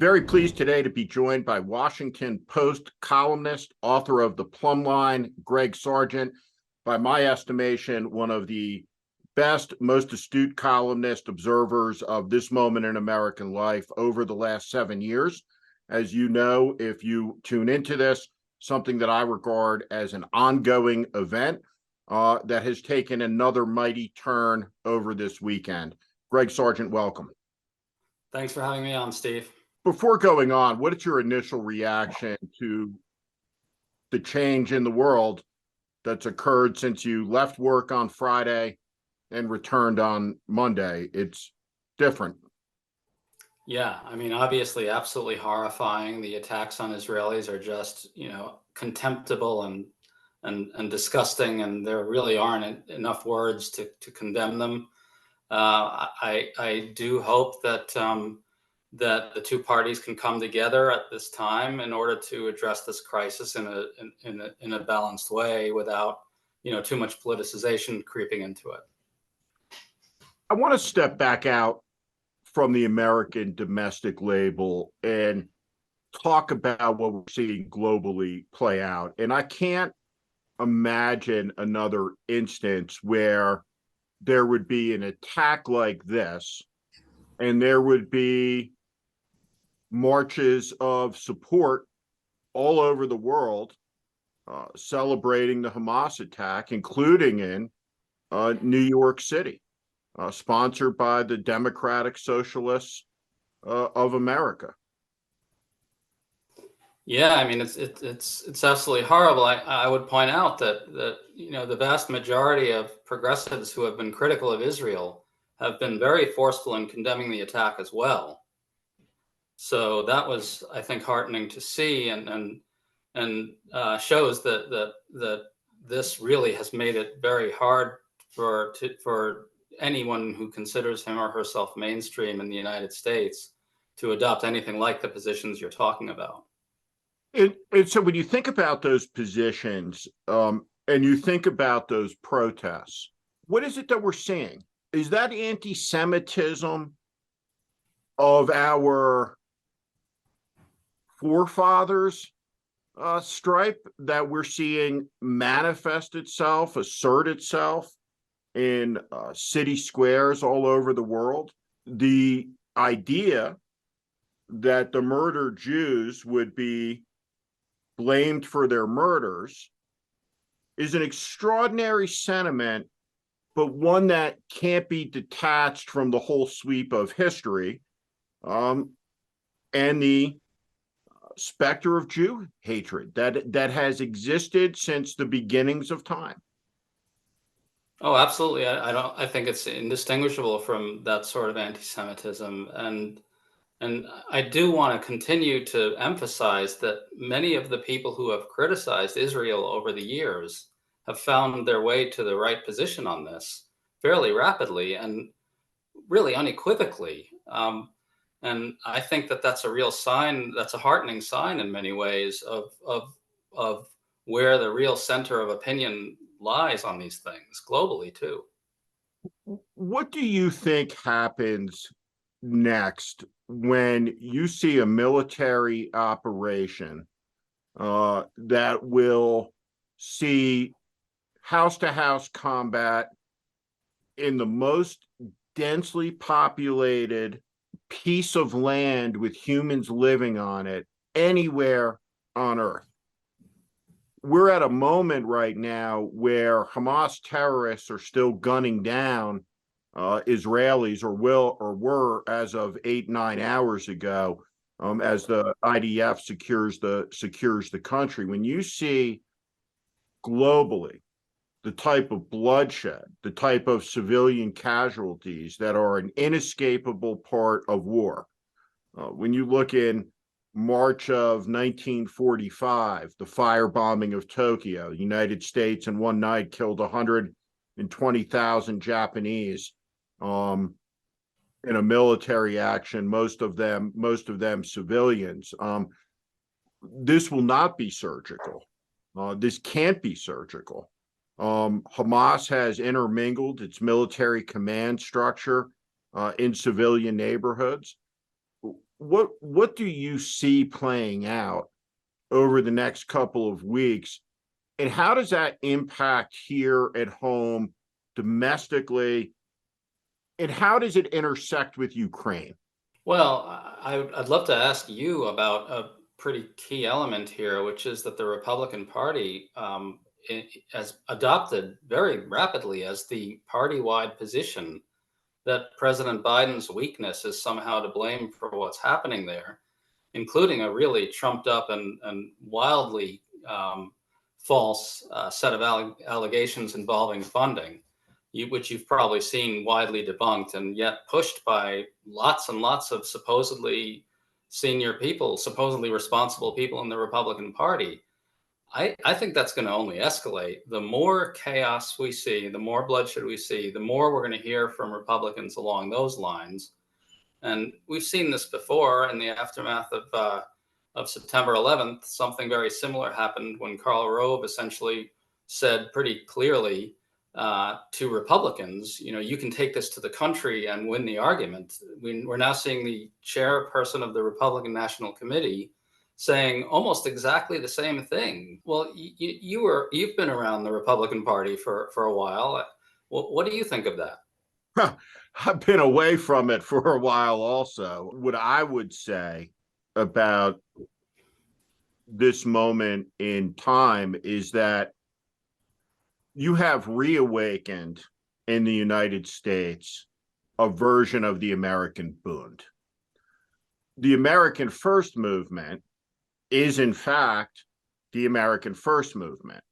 very pleased today to be joined by Washington Post columnist, author of The Plumb Line, Greg Sargent. By my estimation, one of the best, most astute columnist observers of this moment in American life over the last 7 years. As you know, if you tune into this, something that I regard as an ongoing event that has taken another mighty turn over this weekend. Greg Sargent, welcome. Thanks for having me on, Steve. Before going on, what is your initial reaction to the change in the world that's occurred since you left work on Friday and returned on Monday? It's different. Yeah, I mean, obviously, absolutely horrifying. The attacks on Israelis are just, contemptible and disgusting, and there really aren't enough words to condemn them. I do hope that that the two parties can come together at this time in order to address this crisis in a balanced way without, too much politicization creeping into it. I want to step back out from the American domestic label and talk about what we're seeing globally play out. And I can't imagine another instance where there would be an attack like this and there would be marches of support all over the world celebrating the Hamas attack, including in New York City, sponsored by the Democratic Socialists of America. Yeah, I mean, it's absolutely horrible. I would point out that the vast majority of progressives who have been critical of Israel have been very forceful in condemning the attack as well. So that was, I think, heartening to see, and shows that this really has made it very hard for anyone who considers him or herself mainstream in the United States to adopt anything like the positions you're talking about. And so when you think about those positions and you think about those protests, what is it that we're seeing? Is that anti-Semitism of our forefathers stripe that we're seeing manifest itself, assert itself in city squares all over the world? The idea that the murdered Jews would be blamed for their murders is an extraordinary sentiment, but one that can't be detached from the whole sweep of history and the specter of Jew hatred that has existed since the beginnings of time. Oh, absolutely. I think it's indistinguishable from that sort of anti-Semitism. And I do want to continue to emphasize that many of the people who have criticized Israel over the years have found their way to the right position on this fairly rapidly and really unequivocally. And I think that that's a real sign, that's a heartening sign in many ways of where the real center of opinion lies on these things globally too. What do you think happens next when you see a military operation that will see house-to-house combat in the most densely populated piece of land with humans living on it anywhere on Earth? We're at a moment right now where Hamas terrorists are still gunning down Israelis, or were as of 8-9 hours ago, as the IDF secures the country. When you see globally the type of bloodshed, the type of civilian casualties that are an inescapable part of war, when you look in March of 1945, the firebombing of Tokyo, the United States in one night killed 120,000 Japanese in a military action, most of them civilians. This will not be surgical. This can't be surgical. Hamas has intermingled its military command structure in civilian neighborhoods. what do you see playing out over the next couple of weeks, and how does that impact here at home domestically, and how does it intersect with Ukraine? Well, I'd love to ask you about a pretty key element here, which is that the Republican Party has adopted very rapidly as the party-wide position that President Biden's weakness is somehow to blame for what's happening there, including a really trumped up and wildly false set of allegations involving funding, which you've probably seen widely debunked and yet pushed by lots and lots of supposedly senior people, supposedly responsible people in the Republican Party. I think that's going to only escalate. The more chaos we see, the more bloodshed we see, the more we're going to hear from Republicans along those lines. And we've seen this before in the aftermath of September 11th. Something very similar happened when Karl Rove essentially said pretty clearly to Republicans, you know, you can take this to the country and win the argument. We're now seeing the chairperson of the Republican National Committee saying almost exactly the same thing. Well, you've been around the Republican Party for a while. What do you think of that? I've been away from it for a while also. What I would say about this moment in time is that you have reawakened in the United States a version of the American Bund. The American First movement is, in fact, the American First movement.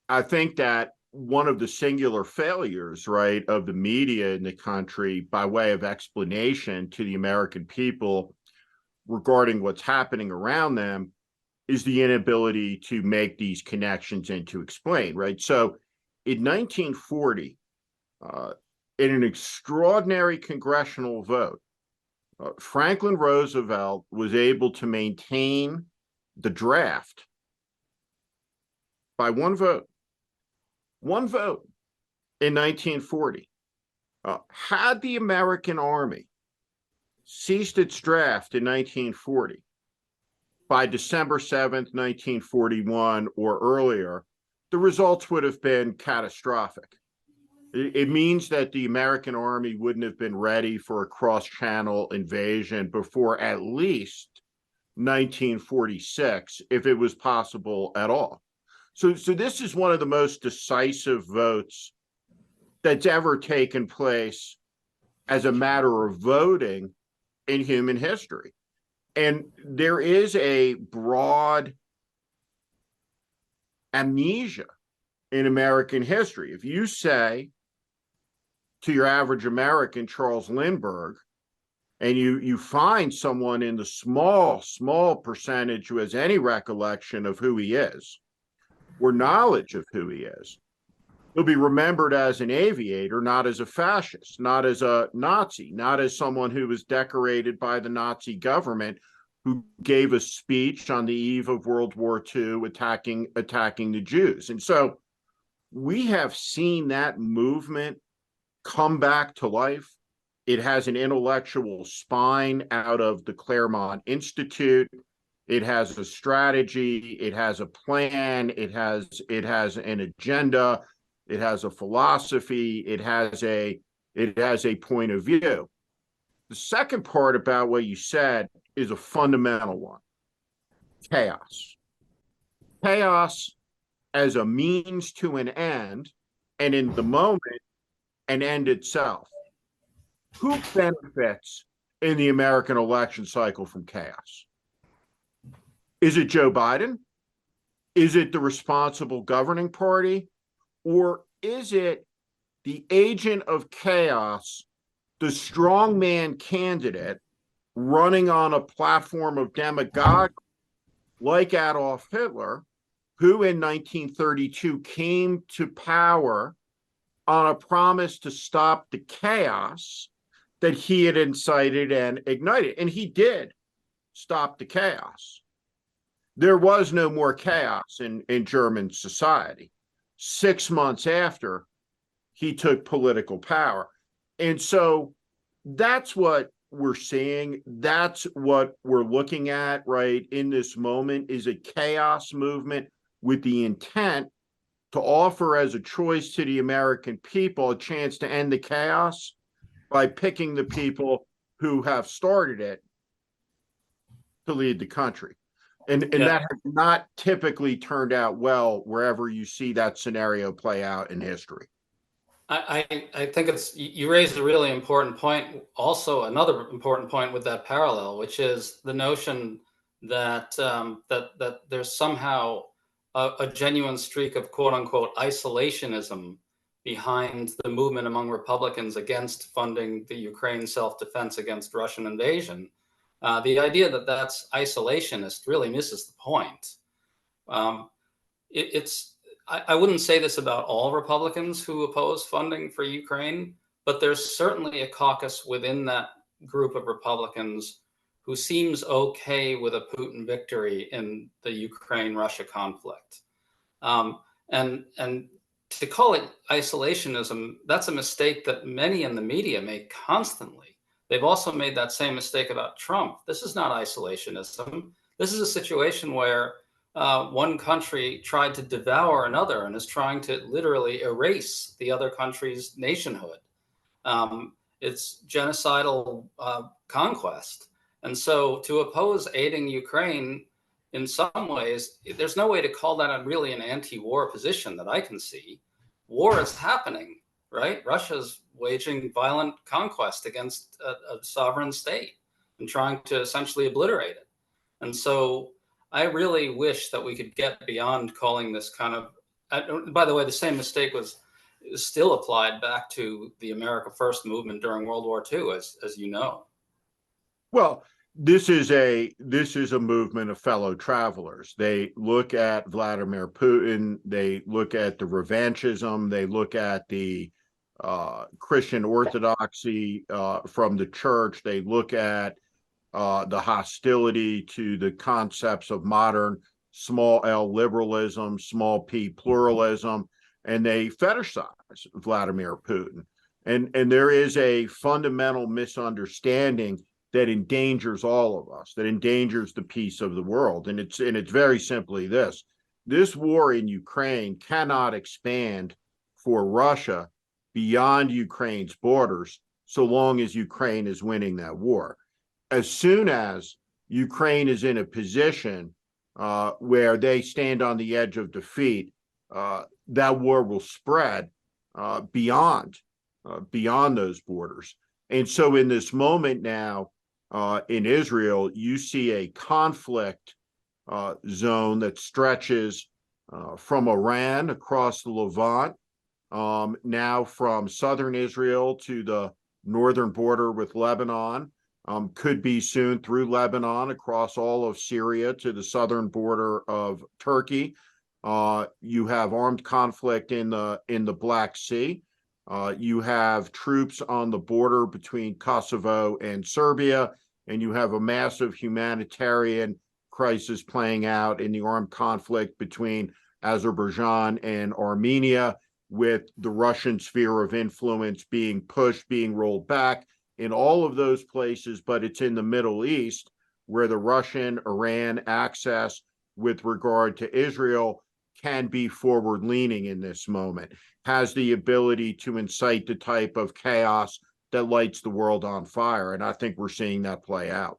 I think that one of the singular failures, right, of the media in the country by way of explanation to the American people regarding what's happening around them is the inability to make these connections and to explain, right? So in 1940, in an extraordinary congressional vote, Franklin Roosevelt was able to maintain the draft by one vote in 1940. Had the American Army ceased its draft in 1940, by December 7th, 1941 or earlier, the results would have been catastrophic. It means that the American Army wouldn't have been ready for a cross-channel invasion before at least 1946, if it was possible at all. So this is one of the most decisive votes that's ever taken place as a matter of voting in human history. And there is a broad amnesia in American history. If you say to your average American, Charles Lindbergh, and you find someone in the small percentage who has any recollection of who he is or knowledge of who he is, he'll be remembered as an aviator, not as a fascist, not as a Nazi, not as someone who was decorated by the Nazi government, who gave a speech on the eve of World War II attacking the Jews. And so we have seen that movement come back to life. It has an intellectual spine out of the Claremont Institute. It has a strategy. It has a plan. It has an agenda. It has a philosophy. It has a point of view. The second part about what you said is a fundamental one: chaos. Chaos as a means to an end, and in the moment, an end itself. Who benefits in the American election cycle from chaos? Is it Joe Biden? Is it the responsible governing party? Or is it the agent of chaos, the strongman candidate running on a platform of demagoguery like Adolf Hitler, who in 1932 came to power on a promise to stop the chaos that he had incited and ignited? And he did stop the chaos. There was no more chaos in German society 6 months after he took political power. And so that's what we're seeing. That's what we're looking at right in this moment, is a chaos movement with the intent to offer as a choice to the American people a chance to end the chaos by picking the people who have started it to lead the country. And Yeah, that has not typically turned out well wherever you see that scenario play out in history. I think you raised a really important point. Also, another important point with that parallel, which is the notion that that there's somehow a genuine streak of quote unquote isolationism behind the movement among Republicans against funding the Ukraine self-defense against Russian invasion. The idea that that's isolationist really misses the point. Um, it's I wouldn't say this about all Republicans who oppose funding for Ukraine, but there's certainly a caucus within that group of Republicans who seems okay with a Putin victory in the Ukraine-Russia conflict. And to call it isolationism, that's a mistake that many in the media make constantly. They've also made that same mistake about Trump. This is not isolationism. This is a situation where one country tried to devour another and is trying to literally erase the other country's nationhood. It's genocidal conquest. And so to oppose aiding Ukraine in some ways, there's no way to call that really an anti-war position that I can see. War is happening, right? Russia's waging violent conquest against a sovereign state and trying to essentially obliterate it. And so I really wish that we could get beyond calling this kind of, by the way, the same mistake was still applied back to the America First movement during World War II, as you know. Well, this is a movement of fellow travelers. They look at Vladimir Putin, they look at the revanchism, they look at the Christian orthodoxy from the church, they look at the hostility to the concepts of modern small L liberalism, small p pluralism, and they fetishize Vladimir Putin. And there is a fundamental misunderstanding that endangers all of us, that endangers the peace of the world. And it's very simply this: this war in Ukraine cannot expand for Russia beyond Ukraine's borders so long as Ukraine is winning that war. As soon as Ukraine is in a position where they stand on the edge of defeat, that war will spread beyond those borders. And so in this moment now, in Israel, you see a conflict zone that stretches from Iran across the Levant, now from southern Israel to the northern border with Lebanon, could be soon through Lebanon, across all of Syria to the southern border of Turkey. You have armed conflict in the Black Sea. You have troops on the border between Kosovo and Serbia, and you have a massive humanitarian crisis playing out in the armed conflict between Azerbaijan and Armenia, with the Russian sphere of influence being pushed, being rolled back in all of those places. But it's in the Middle East where the Russian-Iran axis with regard to Israel can be forward-leaning in this moment, has the ability to incite the type of chaos that lights the world on fire. And I think we're seeing that play out.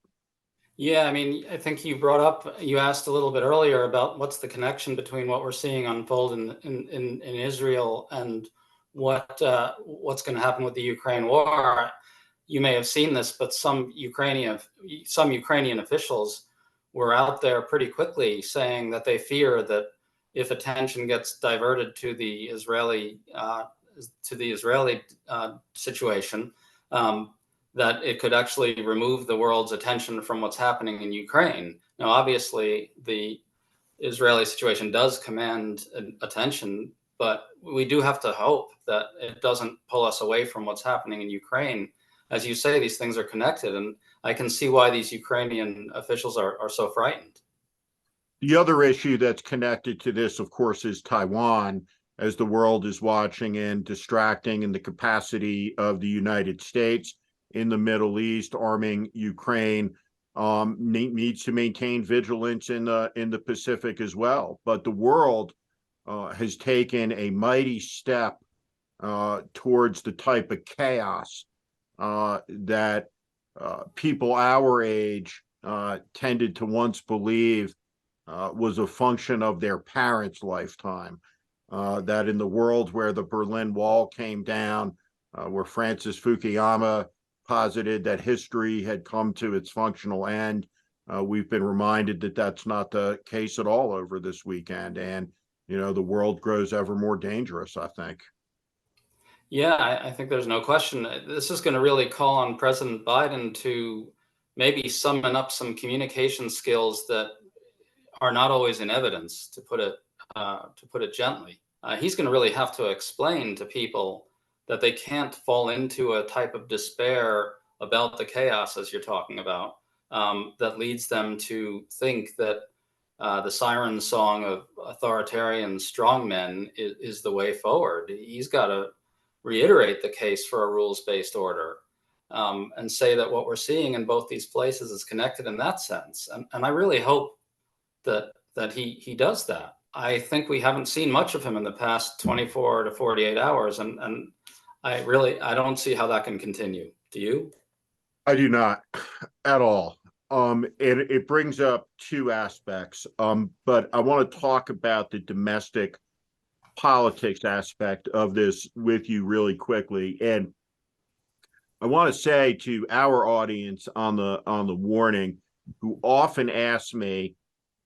Yeah, I mean, I think you asked a little bit earlier about what's the connection between what we're seeing unfold in Israel and what's going to happen with the Ukraine war. You may have seen this, but some Ukrainian officials were out there pretty quickly saying that they fear that if attention gets diverted to the Israeli situation, that it could actually remove the world's attention from what's happening in Ukraine. Now, obviously, the Israeli situation does command attention, but we do have to hope that it doesn't pull us away from what's happening in Ukraine. As you say, these things are connected, and I can see why these Ukrainian officials are so frightened. The other issue that's connected to this, of course, is Taiwan, as the world is watching and distracting, and the capacity of the United States in the Middle East, arming Ukraine, needs to maintain vigilance in the Pacific as well. But the world has taken a mighty step towards the type of chaos that people our age tended to once believe was a function of their parents' lifetime. That in the world where the Berlin Wall came down, where Francis Fukuyama posited that history had come to its functional end, we've been reminded that that's not the case at all over this weekend. And, the world grows ever more dangerous, I think. Yeah, I think there's no question. This is going to really call on President Biden to maybe summon up some communication skills that are not always in evidence, to put it gently. He's going to really have to explain to people that they can't fall into a type of despair about the chaos, as you're talking about, that leads them to think that the siren song of authoritarian strongmen is the way forward. He's got to reiterate the case for a rules-based order, and say that what we're seeing in both these places is connected in that sense. And I really hope that he does that. I think we haven't seen much of him in the past 24 to 48 hours, and I don't see how that can continue. Do you? I do not at all. It brings up two aspects, but I want to talk about the domestic politics aspect of this with you really quickly. And I want to say to our audience on the warning, who often ask me,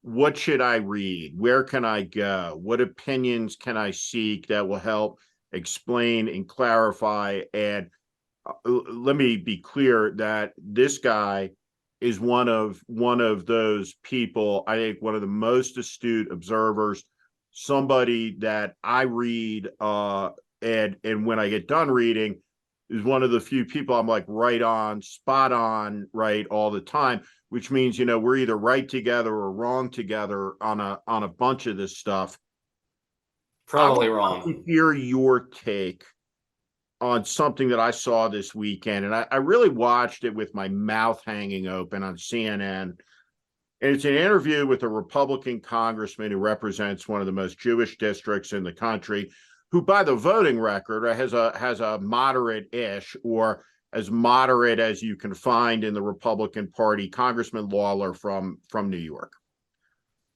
what should I read? Where can I go? What opinions can I seek that will help explain and clarify? And let me be clear that this guy is one of those people, I think one of the most astute observers, somebody that I read, and when I get done reading, is one of the few people I'm like right on, spot on, right all the time, which means, we're either right together or wrong together on a bunch of this stuff. Probably I would wrong. love to hear your take on something that I saw this weekend, and I really watched it with my mouth hanging open on CNN. And it's an interview with a Republican congressman who represents one of the most Jewish districts in the country, who, by the voting record, has a moderate-ish, or as moderate as you can find in the Republican Party, Congressman Lawler from New York.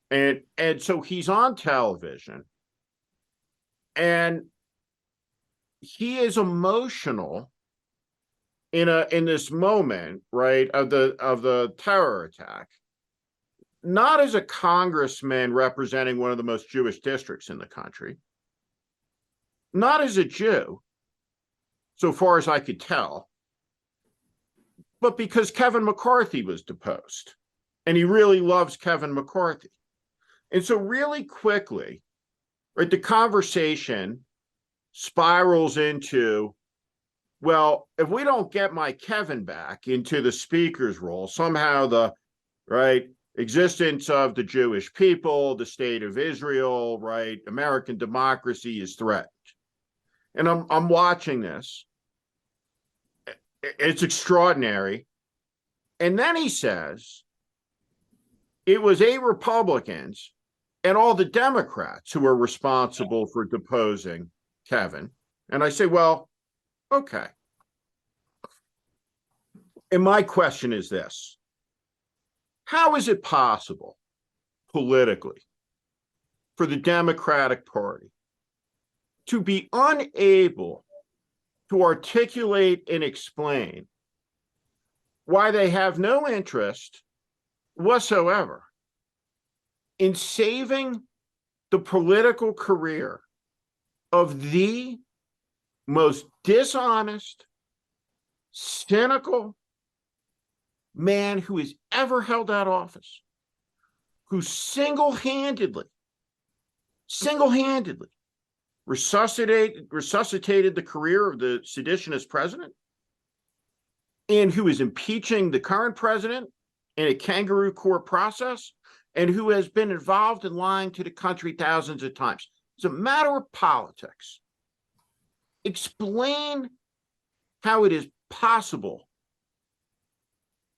And so he's on television, and he is emotional in this moment, right, of the terror attack, not as a congressman representing one of the most Jewish districts in the country, not as a Jew, so far as I could tell, but because Kevin McCarthy was deposed, and he really loves Kevin McCarthy. And so really quickly, right, the conversation spirals into, well, if we don't get my Kevin back into the speaker's role, somehow the right existence of the Jewish people, the state of Israel, right, American democracy is threatened. And I'm watching this. It's extraordinary. And then he says it was 8 Republicans and all the Democrats who were responsible for deposing Kevin. And I say, well, okay. And my question is this: how is it possible politically for the Democratic Party to be unable to articulate and explain why they have no interest whatsoever in saving the political career of the most dishonest, cynical man who has ever held that office, who single-handedly resuscitated the career of the seditionist president, and who is impeaching the current president in a kangaroo court process, and who has been involved in lying to the country thousands of times. It's a matter of politics. Explain how it is possible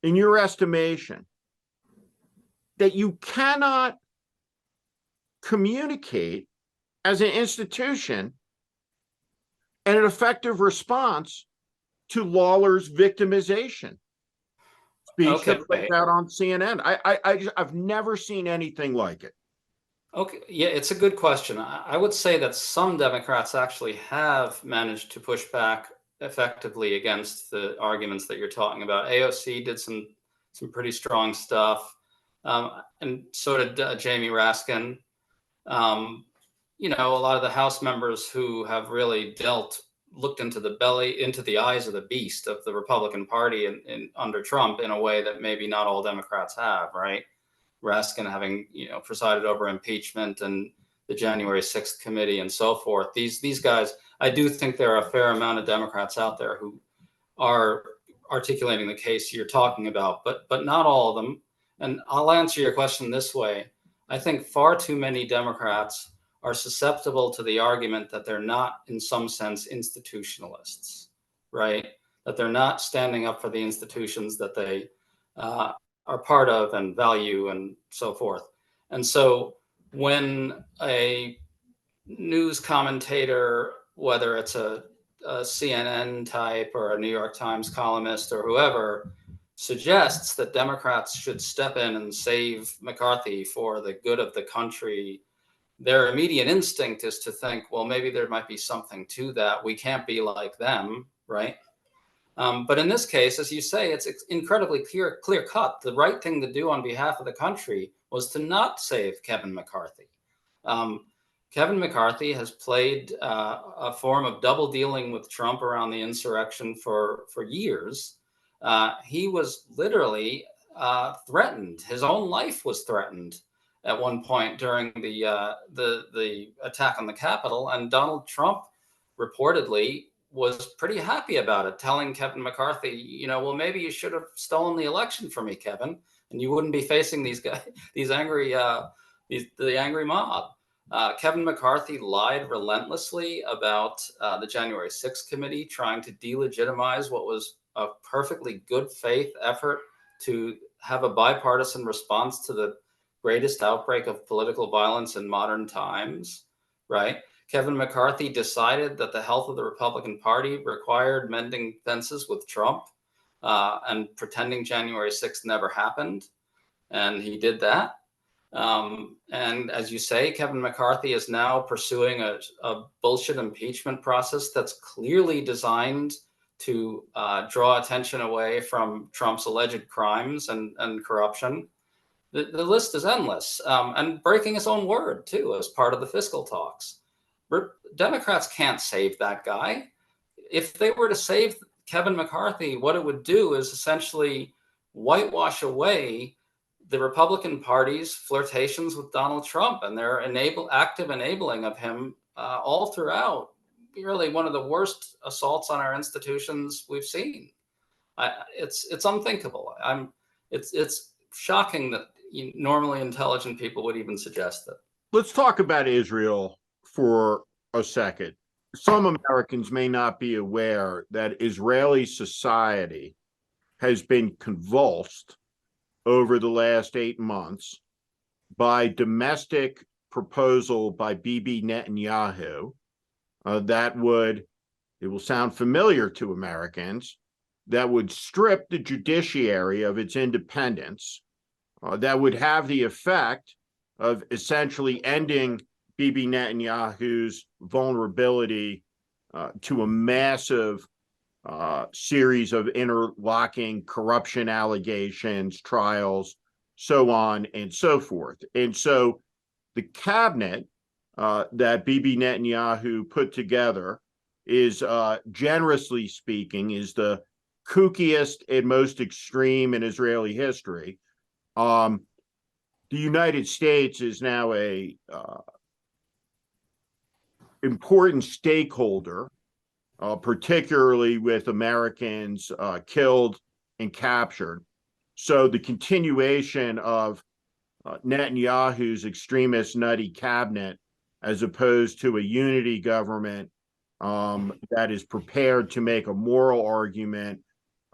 in your estimation, that you cannot communicate as an institution and an effective response to Lawler's victimization speech that played Okay. out on CNN? I've never seen anything like it. Okay, yeah, it's a good question. I would say that some Democrats actually have managed to push back effectively against the arguments that you're talking about. AOC did some pretty strong stuff, and so did Jamie Raskin. Um, a lot of the House members who have really looked into the eyes of the beast of the Republican Party under Trump in a way that maybe not all Democrats have, right? Raskin having presided over impeachment and the January 6th committee and so forth. These guys, I do think there are a fair amount of Democrats out there who are articulating the case you're talking about, but not all of them. And I'll answer your question this way. I think far too many Democrats are susceptible to the argument that they're not, in some sense, institutionalists, right? That they're not standing up for the institutions that they are part of and value and so forth. And so when a news commentator, whether it's a CNN type or a New York Times columnist or whoever, suggests that Democrats should step in and save McCarthy for the good of the country, their immediate instinct is to think, well, maybe there might be something to that. We can't be like them, right? But in this case, as you say, it's incredibly clear cut. The right thing to do on behalf of the country was to not save Kevin McCarthy. Kevin McCarthy has played a form of double dealing with Trump around the insurrection for years. He was literally threatened. His own life was threatened at one point during the attack on the Capitol, and Donald Trump reportedly was pretty happy about it, telling Kevin McCarthy, well, maybe you should have stolen the election from me, Kevin, and you wouldn't be facing these guys, the angry mob. Kevin McCarthy lied relentlessly about the January 6th committee, trying to delegitimize what was a perfectly good faith effort to have a bipartisan response to the greatest outbreak of political violence in modern times, right? Kevin McCarthy decided that the health of the Republican Party required mending fences with Trump and pretending January 6th never happened. And he did that. And as you say, Kevin McCarthy is now pursuing a bullshit impeachment process that's clearly designed to draw attention away from Trump's alleged crimes and corruption. The list is endless, and breaking his own word, too, as part of the fiscal talks. Democrats can't save that guy. If they were to save Kevin McCarthy, what it would do is essentially whitewash away the Republican Party's flirtations with Donald Trump and their active enabling of him all throughout. Really, one of the worst assaults on our institutions we've seen. It's unthinkable. It's shocking that normally intelligent people would even suggest that. Let's talk about Israel for a second. Some Americans may not be aware that Israeli society has been convulsed over the last 8 months by domestic proposal by Bibi Netanyahu it will sound familiar to Americans, that would strip the judiciary of its independence, that would have the effect of essentially ending Bibi Netanyahu's vulnerability to a massive series of interlocking corruption allegations, trials, so on and so forth. And so the cabinet that Bibi Netanyahu put together is, generously speaking, is the kookiest and most extreme in Israeli history. The United States is now a important stakeholder, particularly with Americans killed and captured. So the continuation of Netanyahu's extremist nutty cabinet, as opposed to a unity government that is prepared to make a moral argument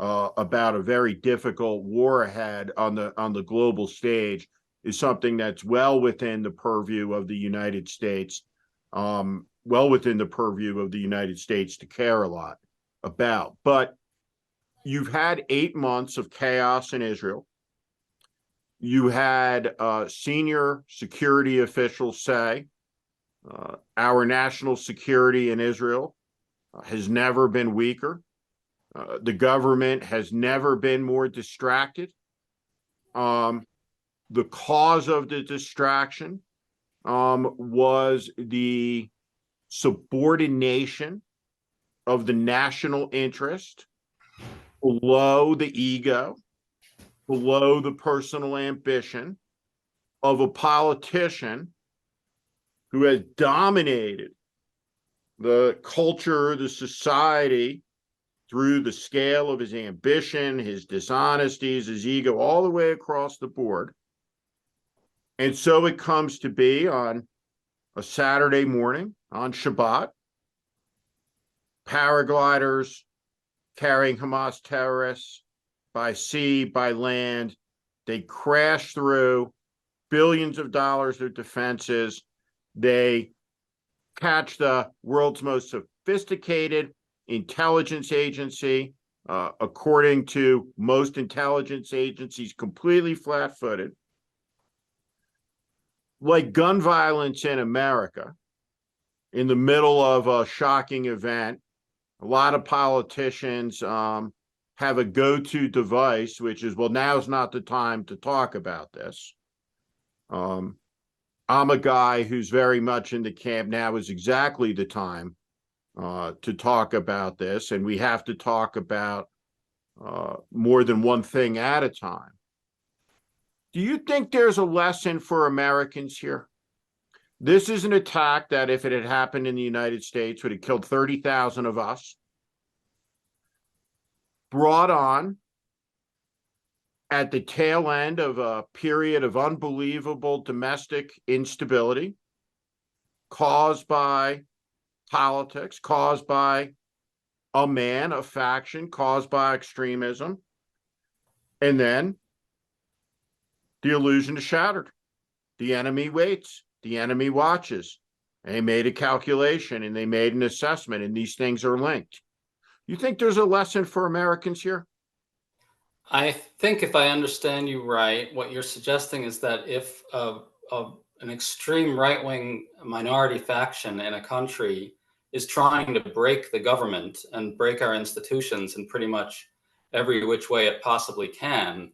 about a very difficult war ahead on the global stage is something that's well within the purview of the United States, well within the purview of the United States to care a lot about. But you've had 8 months of chaos in Israel. You had senior security officials say our national security in Israel has never been weaker. The government has never been more distracted. The cause of the distraction was the subordination of the national interest below the ego, below the personal ambition of a politician who has dominated the culture, the society, through the scale of his ambition, his dishonesties, his ego, all the way across the board. And so it comes to be on a Saturday morning, on Shabbat, paragliders carrying Hamas terrorists by sea, by land. They crash through billions of dollars of defenses. They catch the world's most sophisticated intelligence agency, according to most intelligence agencies, completely flat-footed. Like gun violence in America, in the middle of a shocking event, a lot of politicians have a go-to device, which is, well, now's not the time to talk about this. I'm a guy who's very much in the camp, now is exactly the time to talk about this, and we have to talk about more than one thing at a time. Do you think there's a lesson for Americans here? This is an attack that, if it had happened in the United States, would have killed 30,000 of us, brought on at the tail end of a period of unbelievable domestic instability caused by politics, caused by a man, a faction, caused by extremism. And then the illusion is shattered. The enemy waits, the enemy watches. They made a calculation and they made an assessment, and these things are linked. You think there's a lesson for Americans here? I think if I understand you right, what you're suggesting is that if an extreme right-wing minority faction in a country is trying to break the government and break our institutions in pretty much every which way it possibly can,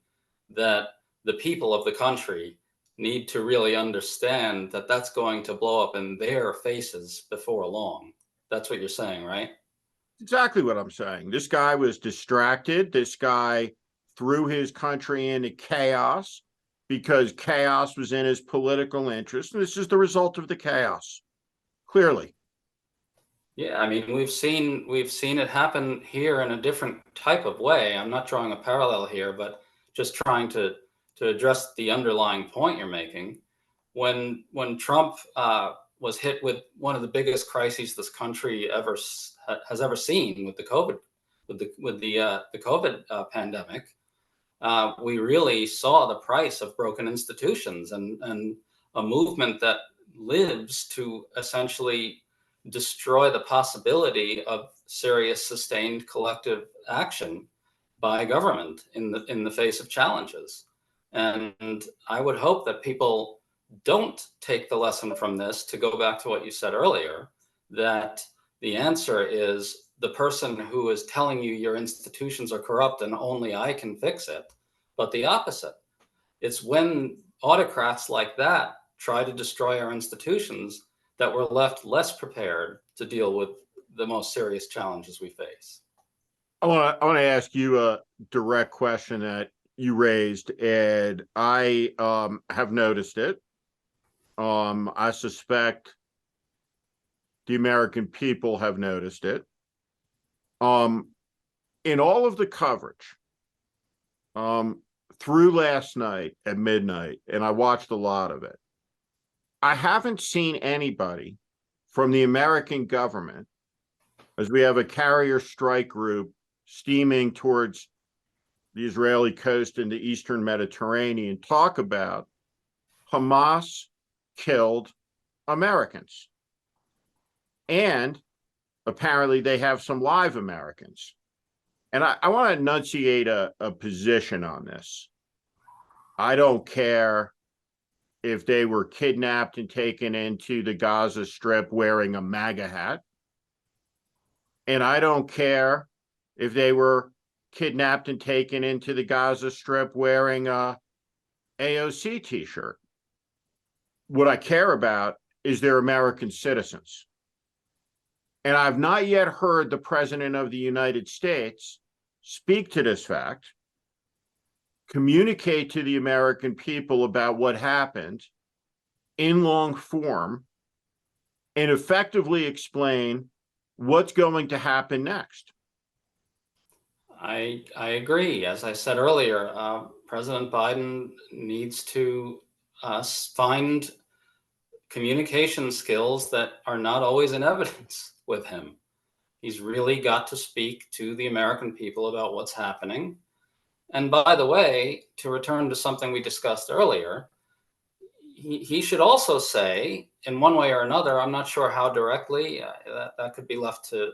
that the people of the country need to really understand that that's going to blow up in their faces before long. That's what you're saying, right? Exactly what I'm saying. This guy was distracted. This guy threw his country into chaos because chaos was in his political interest. And this is the result of the chaos, clearly. Yeah, I mean, we've seen it happen here in a different type of way. I'm not drawing a parallel here, but just trying to address the underlying point you're making. When Trump was hit with one of the biggest crises this country has ever seen with the COVID pandemic, we really saw the price of broken institutions and a movement that lives to essentially destroy the possibility of serious, sustained collective action by government in the face of challenges. And I would hope that people don't take the lesson from this, to go back to what you said earlier, that the answer is the person who is telling you your institutions are corrupt and only I can fix it, but the opposite. It's when autocrats like that try to destroy our institutions that we're left less prepared to deal with the most serious challenges we face. I want to ask you a direct question that you raised, and I have noticed it. I suspect the American people have noticed it. In all of the coverage through last night at midnight, and I watched a lot of it, I haven't seen anybody from the American government, as we have a carrier strike group steaming towards the Israeli coast and the Eastern Mediterranean talk about Hamas killed Americans. And apparently they have some live Americans. And I want to enunciate a position on this. I don't care if they were kidnapped and taken into the Gaza Strip wearing a MAGA hat. And I don't care if they were kidnapped and taken into the Gaza Strip wearing a AOC t-shirt. What I care about is they're American citizens. And I've not yet heard the President of the United States speak to this fact, communicate to the American people about what happened in long form, and effectively explain what's going to happen next. I agree. As I said earlier, President Biden needs to find communication skills that are not always in evidence with him. He's really got to speak to the American people about what's happening. And by the way, to return to something we discussed earlier, he should also say, in one way or another, I'm not sure how directly, that could be left to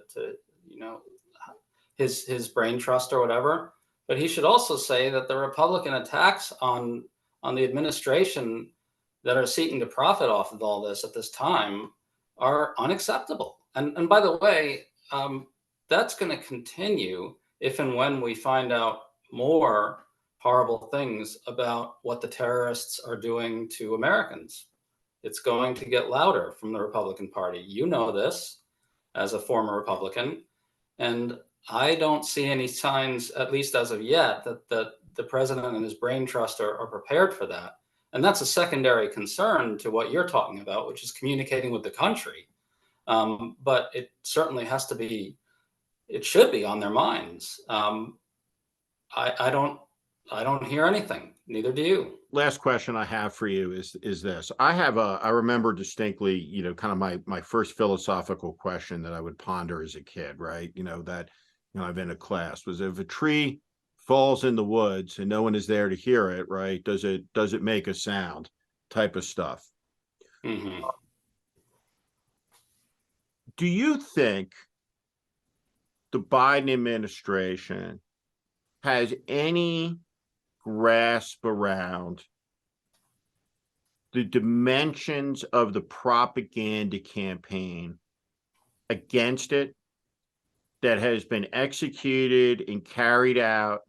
his brain trust or whatever, but he should also say that the Republican attacks on the administration that are seeking to profit off of all this at this time are unacceptable. And by the way, that's going to continue if and when we find out more horrible things about what the terrorists are doing to Americans. It's going to get louder from the Republican Party. You know this as a former Republican. And I don't see any signs, at least as of yet, that the president and his brain trust are prepared for that. And that's a secondary concern to what you're talking about, which is communicating with the country. But it certainly has to be, it should be on their minds. I don't hear anything. Neither do you. Last question I have for you is this. I remember distinctly, kind of my first philosophical question that I would ponder as a kid, right? I've been in a class was, if a tree falls in the woods and no one is there to hear it, right? Does it make a sound? Type of stuff. Mm-hmm. Do you think the Biden administration has any grasp around the dimensions of the propaganda campaign against it that has been executed and carried out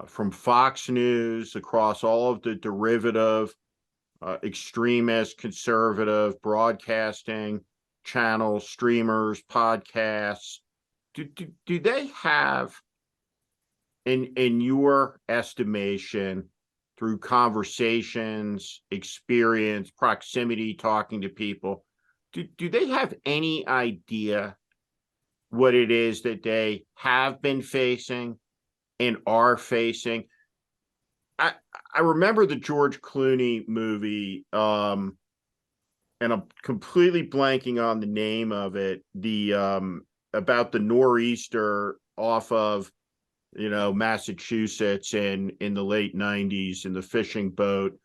from Fox News across all of the derivative, extremist, conservative broadcasting channels, streamers, podcasts? Do they have, in your estimation, through conversations, experience, proximity, talking to people, do they have any idea what it is that they have been facing and are facing? I remember the George Clooney movie, and I'm completely blanking on the name of it, about the nor'easter off of Massachusetts in the late 90s in the fishing boat.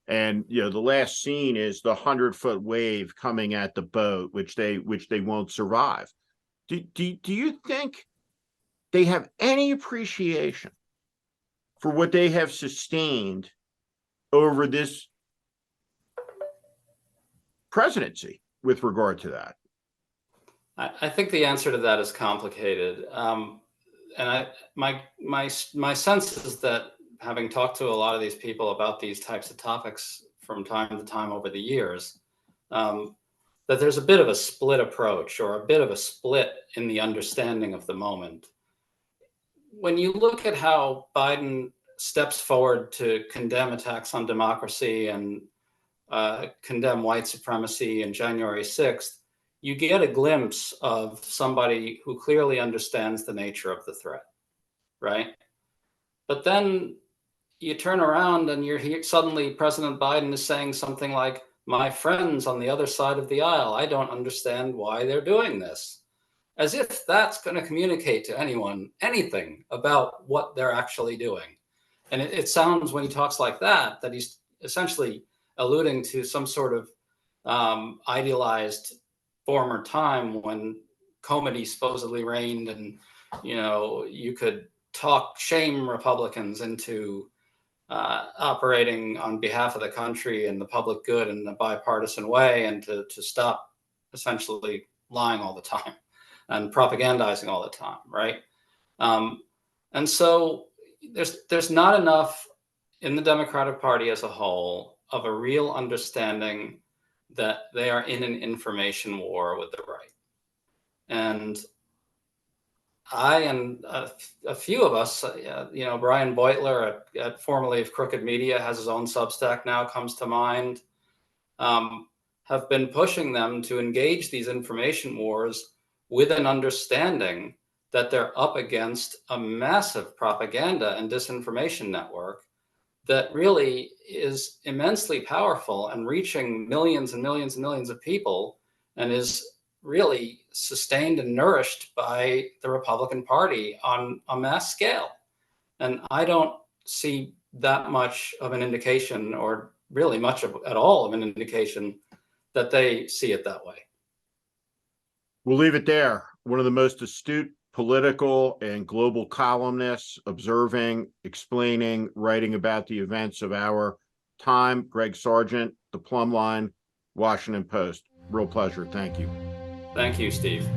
And the last scene is the 100-foot wave coming at the boat, which they won't survive. Do you think they have any appreciation for what they have sustained over this presidency with regard to that? I think the answer to that is complicated. And my sense is that, having talked to a lot of these people about these types of topics from time to time over the years, that there's a bit of a split approach, or a bit of a split in the understanding of the moment. When you look at how Biden steps forward to condemn attacks on democracy and condemn white supremacy and January 6th, you get a glimpse of somebody who clearly understands the nature of the threat, right? But then you turn around and suddenly President Biden is saying something like, "My friends on the other side of the aisle, I don't understand why they're doing this." as if that's going to communicate to anyone anything about what they're actually doing. And it sounds, when he talks like that he's essentially alluding to some sort of idealized former time when comity supposedly reigned, and you could shame Republicans into operating on behalf of the country and the public good in a bipartisan way, and to stop essentially lying all the time and propagandizing all the time, right? And so there's not enough in the Democratic Party as a whole of a real understanding that they are in an information war with the right. And I and a few of us, Brian Beutler formerly of Crooked Media, has his own Substack now, comes to mind, have been pushing them to engage these information wars with an understanding that they're up against a massive propaganda and disinformation network that really is immensely powerful and reaching millions and millions and millions of people, and is really sustained and nourished by the Republican Party on a mass scale. And I don't see that much of an indication, or really much at all of an indication, that they see it that way. We'll leave it there. One of the most astute political and global columnists, observing, explaining, writing about the events of our time, Greg Sargent, The Plumb Line, Washington Post. Real pleasure. Thank you. Thank you, Steve.